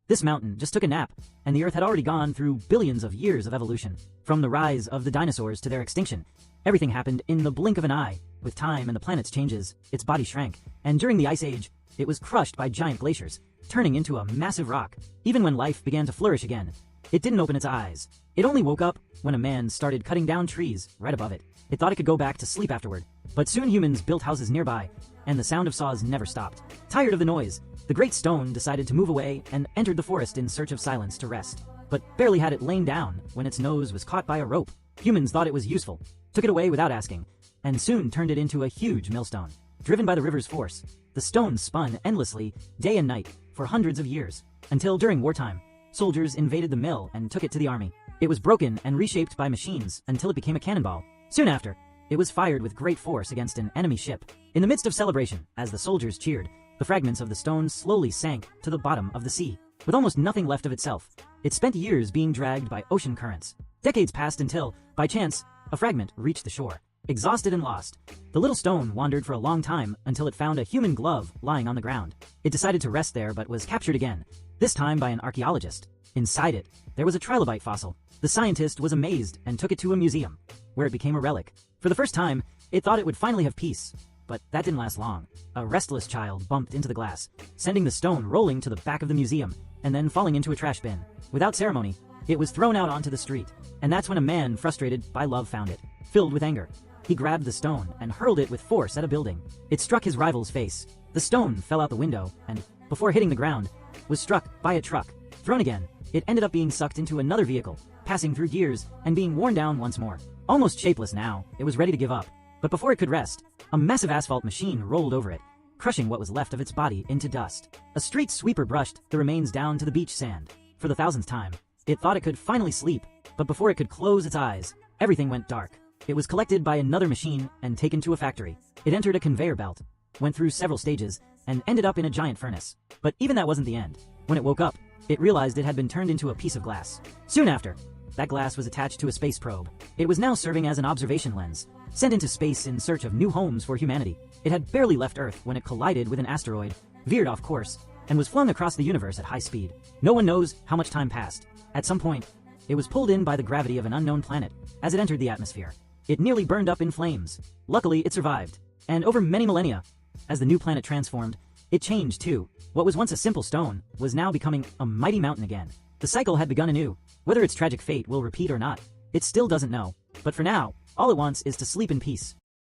This mountain just took a nap, and the Earth had already gone through billions of years of evolution. From the rise of the dinosaurs to their extinction, everything happened in the blink of an eye. With time and the planet's changes, its body shrank, and during the Ice Age, it was crushed by giant glaciers, turning into a massive rock. Even when life began to flourish again, it didn't open its eyes. It only woke up when a man started cutting down trees right above it. It thought it could go back to sleep afterward, but soon humans built houses nearby, and the sound of saws never stopped. Tired of the noise, the Great Stone decided to move away and entered the forest in search of silence to rest. But barely had it lain down when its nose was caught by a rope. Humans thought it was useful, took it away without asking, and soon turned it into a huge millstone. Driven by the river's force, the stone spun endlessly, day and night, for hundreds of years, until during wartime, soldiers invaded the mill and took it to the army. It was broken and reshaped by machines until it became a cannonball. Soon after, it was fired with great force against an enemy ship. In the midst of celebration, as the soldiers cheered, the fragments of the stone slowly sank to the bottom of the sea. With almost nothing left of itself, it spent years being dragged by ocean currents. Decades passed until, by chance, a fragment reached the shore. Exhausted and lost, the little stone wandered for a long time until it found a human glove lying on the ground. It decided to rest there but was captured again, this time by an archaeologist. Inside it, there was a trilobite fossil. The scientist was amazed and took it to a museum, where it became a relic. For the first time, it thought it would finally have peace. But that didn't last long. A restless child bumped into the glass, sending the stone rolling to the back of the museum, and then falling into a trash bin. Without ceremony, it was thrown out onto the street. And that's when a man frustrated by love found it. Filled with anger, he grabbed the stone and hurled it with force at a building. It struck his rival's face. The stone fell out the window and, before hitting the ground, was struck by a truck. Thrown again, it ended up being sucked into another vehicle, passing through gears and being worn down once more. Almost shapeless now, it was ready to give up. But before it could rest, a massive asphalt machine rolled over it, crushing what was left of its body into dust. A street sweeper brushed the remains down to the beach sand. For the thousandth time, it thought it could finally sleep, but before it could close its eyes, everything went dark. It was collected by another machine and taken to a factory. It entered a conveyor belt, went through several stages, and ended up in a giant furnace. But even that wasn't the end. When it woke up, it realized it had been turned into a piece of glass. Soon after, that glass was attached to a space probe. It was now serving as an observation lens, sent into space in search of new homes for humanity. It had barely left Earth when it collided with an asteroid, veered off course, and was flung across the universe at high speed. No one knows how much time passed. At some point, it was pulled in by the gravity of an unknown planet. As it entered the atmosphere, it nearly burned up in flames. Luckily, it survived. And over many millennia, as the new planet transformed, it changed too. What was once a simple stone was now becoming a mighty mountain again. The cycle had begun anew. Whether its tragic fate will repeat or not, it still doesn't know. But for now, all it wants is to sleep in peace.